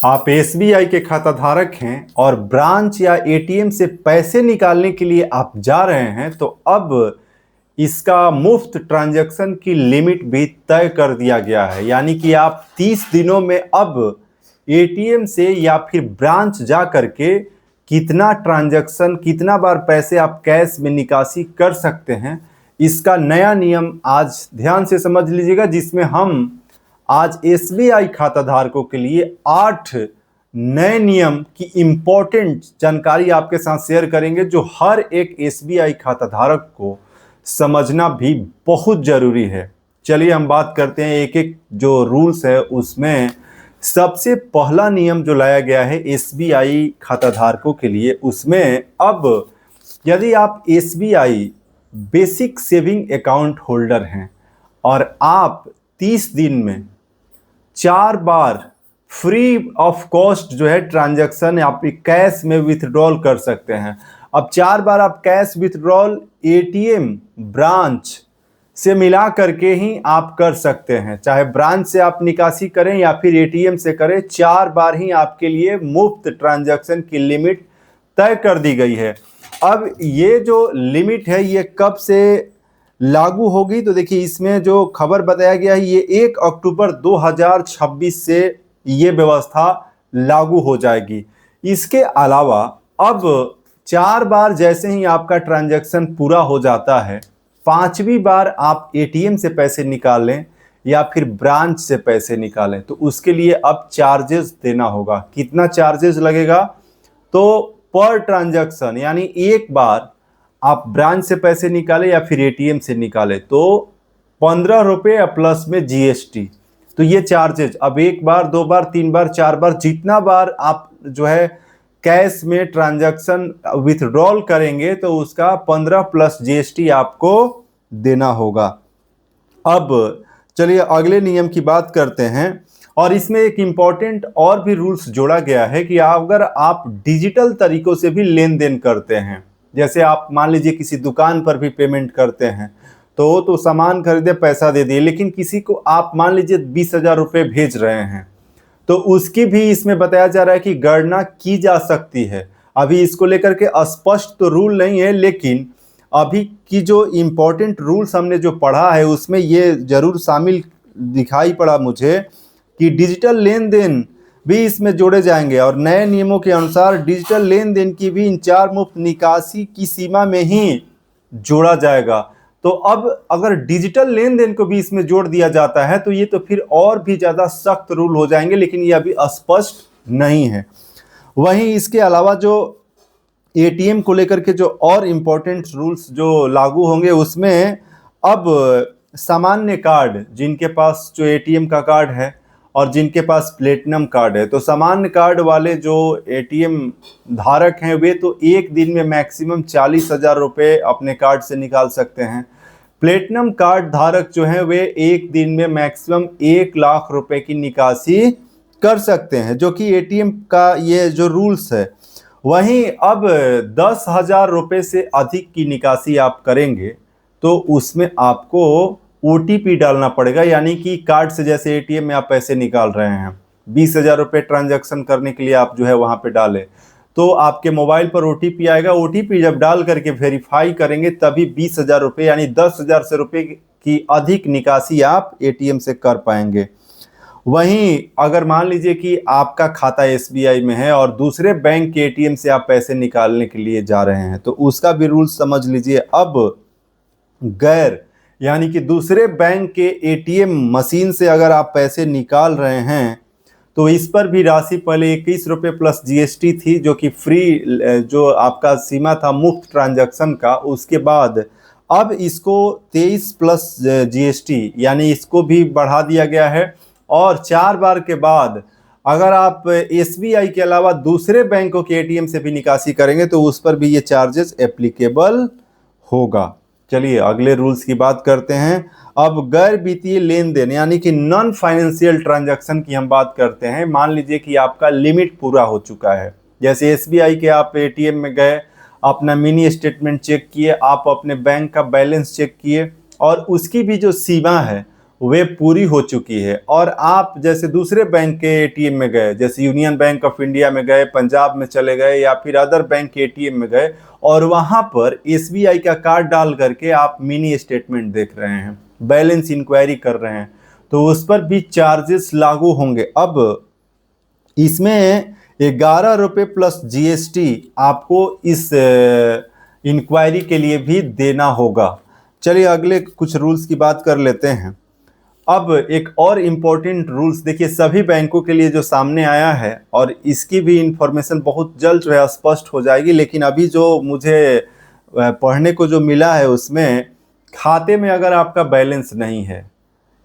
आप एसबीआई के खाता धारक हैं और ब्रांच या एटीएम से पैसे निकालने के लिए आप जा रहे हैं, तो अब इसका मुफ्त ट्रांजैक्शन की लिमिट भी तय कर दिया गया है। यानी कि आप 30 दिनों में अब एटीएम से या फिर ब्रांच जा करके कितना ट्रांजैक्शन, कितना बार पैसे आप कैश में निकासी कर सकते हैं, इसका नया नियम आज ध्यान से समझ लीजिएगा, जिसमें हम आज एसबीआई खाता धारकों के लिए 8 नए नियम की इंपॉर्टेंट जानकारी आपके साथ शेयर करेंगे, जो हर एक एसबीआई खाता धारक को समझना भी बहुत जरूरी है। चलिए हम बात करते हैं एक एक जो रूल्स है उसमें। सबसे पहला नियम जो लाया गया है एसबीआई खाता धारकों के लिए, उसमें अब यदि आप SBI basic saving account holder हैं और आप 30 दिन में 4 बार फ्री ऑफ कॉस्ट जो है ट्रांजैक्शन आप कैश में विथड्रॉल कर सकते हैं। अब 4 बार आप कैश विथड्रॉल एटीएम ब्रांच से मिला करके ही आप कर सकते हैं, चाहे ब्रांच से आप निकासी करें या फिर एटीएम से करें, 4 बार ही आपके लिए मुफ्त ट्रांजैक्शन की लिमिट तय कर दी गई है। अब ये जो लिमिट है ये कब से लागू होगी, तो देखिए इसमें जो खबर बताया गया है ये 1 अक्टूबर 2026 से ये व्यवस्था लागू हो जाएगी। इसके अलावा अब 4 बार जैसे ही आपका ट्रांजैक्शन पूरा हो जाता है, 5वीं बार आप एटीएम से पैसे निकालें या फिर ब्रांच से पैसे निकालें, तो उसके लिए अब चार्जेस देना होगा। कितना चार्जेस लगेगा, तो पर ट्रांजैक्शन यानी एक बार आप ब्रांच से पैसे निकाले या फिर एटीएम से निकाले तो 15 रुपये प्लस में जीएसटी। तो ये चार्जेज अब 1 बार 2 बार 3 बार 4 बार जितना बार आप जो है कैश में ट्रांजैक्शन विथड्रॉल करेंगे तो उसका 15 प्लस जीएसटी आपको देना होगा। अब चलिए अगले नियम की बात करते हैं, और इसमें एक इम्पॉर्टेंट और भी रूल्स जोड़ा गया है कि अगर आप डिजिटल तरीकों से भी लेन देन करते हैं, जैसे आप मान लीजिए किसी दुकान पर भी पेमेंट करते हैं, तो सामान खरीदे पैसा दे दिए, लेकिन किसी को आप मान लीजिए 20,000 रुपये भेज रहे हैं, तो उसकी भी इसमें बताया जा रहा है कि गणना की जा सकती है। अभी इसको लेकर के स्पष्ट तो रूल नहीं है, लेकिन अभी की जो इम्पोर्टेंट रूल्स हमने जो पढ़ा है उसमें ये जरूर शामिल दिखाई पड़ा मुझे कि डिजिटल लेन देन भी इसमें जोड़े जाएंगे, और नए नियमों के अनुसार डिजिटल लेन देन की भी इन 4 मुफ्त निकासी की सीमा में ही जोड़ा जाएगा। तो अब अगर डिजिटल लेन देन को भी इसमें जोड़ दिया जाता है तो ये तो फिर और भी ज़्यादा सख्त रूल हो जाएंगे, लेकिन ये अभी स्पष्ट नहीं है। वहीं इसके अलावा जो एटीएम को लेकर के जो और इम्पोर्टेंट रूल्स जो लागू होंगे उसमें अब सामान्य कार्ड, जिनके पास जो एटीएम का कार्ड है और जिनके पास प्लेटिनम कार्ड है, तो सामान्य कार्ड वाले जो एटीएम धारक हैं वे तो एक दिन में मैक्सिमम 40,000 रुपये अपने कार्ड से निकाल सकते हैं। प्लेटिनम कार्ड धारक जो हैं वे एक दिन में मैक्सिमम 1 लाख रुपए की निकासी कर सकते हैं, जो कि एटीएम का ये जो रूल्स है। वहीं अब 10,000 रुपये से अधिक की निकासी आप करेंगे तो उसमें आपको ओटीपी डालना पड़ेगा, यानी कि कार्ड से जैसे एटीएम में आप पैसे निकाल रहे हैं, 20,000 रुपये ट्रांजैक्शन करने के लिए आप जो है वहाँ पे डालें, तो आपके मोबाइल पर ओटीपी आएगा। ओटीपी जब डाल करके वेरीफाई करेंगे तभी 20,000 रुपये यानी 10,000 से रुपये की अधिक निकासी आप एटीएम से कर पाएंगे। वहीं अगर मान लीजिए कि आपका खाता एसबीआई में है और दूसरे बैंक के एटीएम से आप पैसे निकालने के लिए जा रहे हैं, तो उसका भी रूल समझ लीजिए। अब गैर यानी कि दूसरे बैंक के एटीएम मशीन से अगर आप पैसे निकाल रहे हैं तो इस पर भी राशि पहले 21 रुपये प्लस जीएसटी थी, जो कि फ्री जो आपका सीमा था मुफ्त ट्रांजैक्शन का, उसके बाद अब इसको 23 प्लस जीएसटी यानी इसको भी बढ़ा दिया गया है। और 4 बार के बाद अगर आप एसबीआई के अलावा दूसरे बैंकों के एटीएम से भी निकासी करेंगे तो उस पर भी ये चार्जेस एप्लीकेबल होगा। चलिए अगले रूल्स की बात करते हैं। अब गैर वित्तीय लेन देन यानी कि नॉन फाइनेंशियल ट्रांजैक्शन की हम बात करते हैं। मान लीजिए कि आपका लिमिट पूरा हो चुका है, जैसे एसबीआई के आप एटीएम में गए, अपना मिनी स्टेटमेंट चेक किए, आप अपने बैंक का बैलेंस चेक किए और उसकी भी जो सीमा है वे पूरी हो चुकी है। और आप जैसे दूसरे बैंक के एटीएम में गए, जैसे यूनियन बैंक ऑफ इंडिया में गए, पंजाब में चले गए या फिर अदर बैंक के एटीएम में गए और वहां पर एसबीआई का कार्ड डाल करके आप मिनी स्टेटमेंट देख रहे हैं, बैलेंस इंक्वायरी कर रहे हैं, तो उस पर भी चार्जेस लागू होंगे। अब इसमें 11 रुपये प्लस जीएसटी आपको इस इंक्वायरी के लिए भी देना होगा। चलिए अगले कुछ रूल्स की बात कर लेते हैं। अब एक और इम्पोर्टेंट रूल्स देखिए सभी बैंकों के लिए जो सामने आया है, और इसकी भी इंफॉर्मेशन बहुत जल्द जो है स्पष्ट हो जाएगी, लेकिन अभी जो मुझे पढ़ने को जो मिला है उसमें खाते में अगर आपका बैलेंस नहीं है,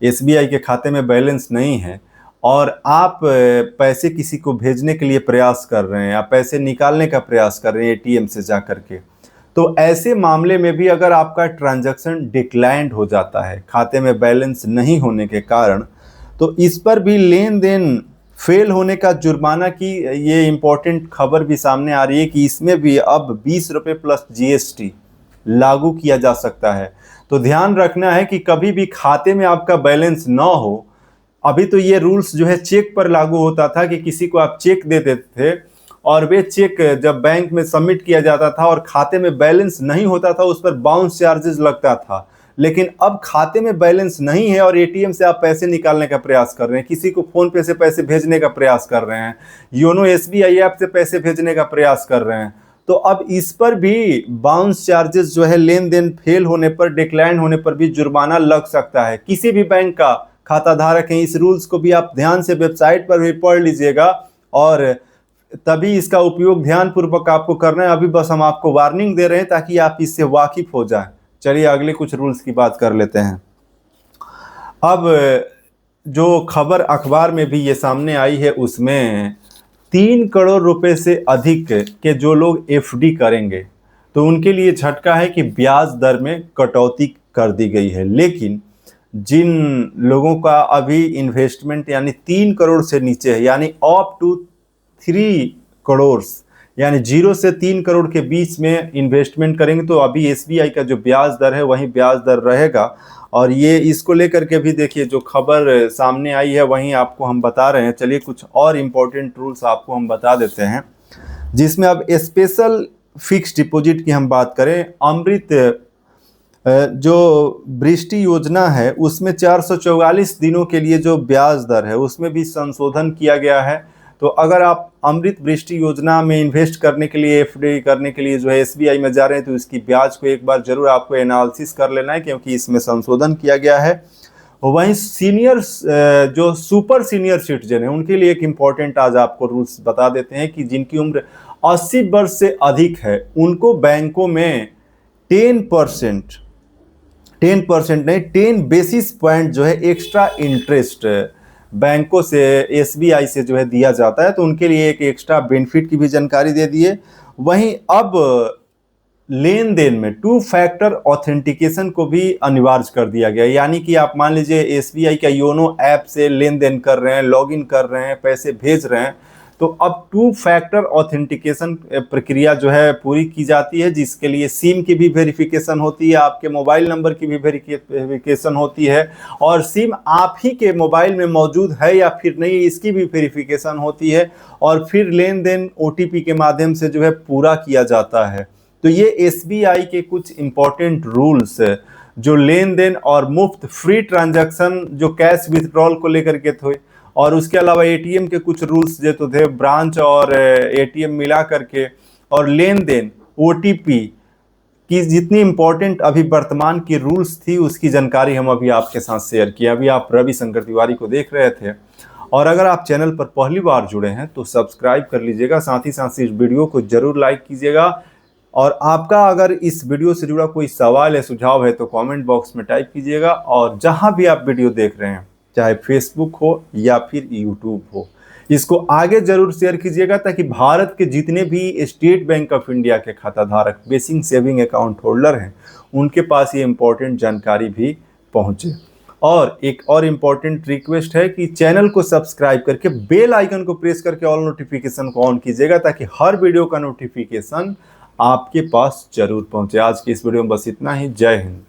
एसबीआई के खाते में बैलेंस नहीं है और आप पैसे किसी को भेजने के लिए प्रयास कर रहे हैं या पैसे निकालने का प्रयास कर रहे हैं एटीएम से जा करके, तो ऐसे मामले में भी अगर आपका ट्रांजैक्शन डिक्लाइंड हो जाता है खाते में बैलेंस नहीं होने के कारण, तो इस पर भी लेन देन फेल होने का जुर्माना की ये इम्पोर्टेंट खबर भी सामने आ रही है कि इसमें भी अब 20 रुपये प्लस जीएसटी लागू किया जा सकता है। तो ध्यान रखना है कि कभी भी खाते में आपका बैलेंस ना हो। अभी तो ये रूल्स जो है चेक पर लागू होता था कि किसी को आप चेक दे देते थे और वे चेक जब बैंक में सबमिट किया जाता था और खाते में बैलेंस नहीं होता था उस पर बाउंस चार्जेस लगता था। लेकिन अब खाते में बैलेंस नहीं है और एटीएम से आप पैसे निकालने का प्रयास कर रहे हैं, किसी को फोन पे से पैसे भेजने का प्रयास कर रहे हैं, योनो एसबीआई ऐप से पैसे भेजने का प्रयास कर रहे हैं, तो अब इस पर भी बाउंस चार्जेस जो है लेन देन फेल होने पर, डिक्लाइन होने पर भी जुर्माना लग सकता है। किसी भी बैंक का खाता धारक है, इस रूल्स को भी आप ध्यान से वेबसाइट पर भी पढ़ लीजिएगा और तभी इसका उपयोग ध्यानपूर्वक आपको करना है। अभी बस हम आपको वार्निंग दे रहे हैं ताकि आप इससे वाकिफ हो जाएं। चलिए अगले कुछ रूल्स की बात कर लेते हैं। अब जो खबर अखबार में भी ये सामने आई है उसमें 3 करोड़ रुपए से अधिक के जो लोग एफडी करेंगे तो उनके लिए झटका है कि ब्याज दर में कटौती कर दी गई है। लेकिन जिन लोगों का अभी इन्वेस्टमेंट यानी 3 करोड़ से नीचे है, यानी अप टू 3 करोड़, यानी 0 से 3 करोड़ के बीच में इन्वेस्टमेंट करेंगे तो अभी एसबीआई का जो ब्याज दर है वही ब्याज दर रहेगा। और ये इसको लेकर के भी देखिए जो खबर सामने आई है वहीं आपको हम बता रहे हैं। चलिए कुछ और इम्पोर्टेंट रूल्स आपको हम बता देते हैं, जिसमें अब स्पेशल फिक्स डिपॉजिट की हम बात करें। अमृत जो वृष्टि योजना है उसमें 444 दिनों के लिए जो ब्याज दर है उसमें भी संशोधन किया गया है। तो अगर आप अमृत वृष्टि योजना में इन्वेस्ट करने के लिए, एफडी करने के लिए जो है एसबीआई में जा रहे हैं तो इसकी ब्याज को एक बार जरूर आपको एनालिसिस कर लेना है, क्योंकि इसमें संशोधन किया गया है। वहीं सीनियर जो सुपर सीनियर सिटीजन है उनके लिए एक इम्पॉर्टेंट आज आपको रूल्स बता देते हैं कि जिनकी उम्र 80 वर्ष से अधिक है उनको बैंकों में 10% नहीं 10 बेसिस पॉइंट जो है एक्स्ट्रा इंटरेस्ट बैंकों से, एसबीआई से जो है दिया जाता है, तो उनके लिए एक एक्स्ट्रा बेनिफिट की भी जानकारी दे दी है। वहीं अब लेन देन में 2 फैक्टर ऑथेंटिकेशन को भी अनिवार्य कर दिया गया, यानी कि आप मान लीजिए एसबीआई का योनो ऐप से लेन देन कर रहे हैं, लॉगिन कर रहे हैं, पैसे भेज रहे हैं, तो अब 2 फैक्टर ऑथेंटिकेशन प्रक्रिया जो है पूरी की जाती है, जिसके लिए सिम की भी वेरिफिकेशन होती है, आपके मोबाइल नंबर की भी वेरिफिकेशन होती है, और सिम आप ही के मोबाइल में मौजूद है या फिर नहीं इसकी भी वेरिफिकेशन होती है, और फिर लेन देन ओटीपी के माध्यम से जो है पूरा किया जाता है। तो ये एसबीआई के कुछ इंपॉर्टेंट रूल्स जो लेन देन और मुफ्त फ्री ट्रांजैक्शन जो कैश विथड्रॉल को लेकर के थे, और उसके अलावा एटीएम के कुछ रूल्स जो तो थे, ब्रांच और एटीएम मिला करके, और लेन देन ओटीपी की जितनी इंपॉर्टेंट अभी वर्तमान की रूल्स थी उसकी जानकारी हम अभी आपके साथ शेयर किया। अभी आप रविशंकर तिवारी को देख रहे थे, और अगर आप चैनल पर पहली बार जुड़े हैं तो सब्सक्राइब कर लीजिएगा, साथ ही साथ इस वीडियो को जरूर लाइक कीजिएगा, और आपका अगर इस वीडियो से जुड़ा कोई सवाल या सुझाव है तो कमेंट बॉक्स में टाइप कीजिएगा। और जहां भी आप वीडियो देख रहे हैं, चाहे फेसबुक हो या फिर यूट्यूब हो, इसको आगे जरूर शेयर कीजिएगा ताकि भारत के जितने भी स्टेट बैंक ऑफ इंडिया के खाता धारक, बेसिक सेविंग अकाउंट होल्डर हैं, उनके पास ये इंपॉर्टेंट जानकारी भी पहुंचे। और एक और इम्पॉर्टेंट रिक्वेस्ट है कि चैनल को सब्सक्राइब करके बेल आइकन को प्रेस करके ऑल नोटिफिकेशन को ऑन कीजिएगा ताकि हर वीडियो का नोटिफिकेशन आपके पास जरूर पहुंचे। आज की इस वीडियो में बस इतना ही। जय हिंद,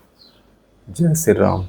जय श्री राम।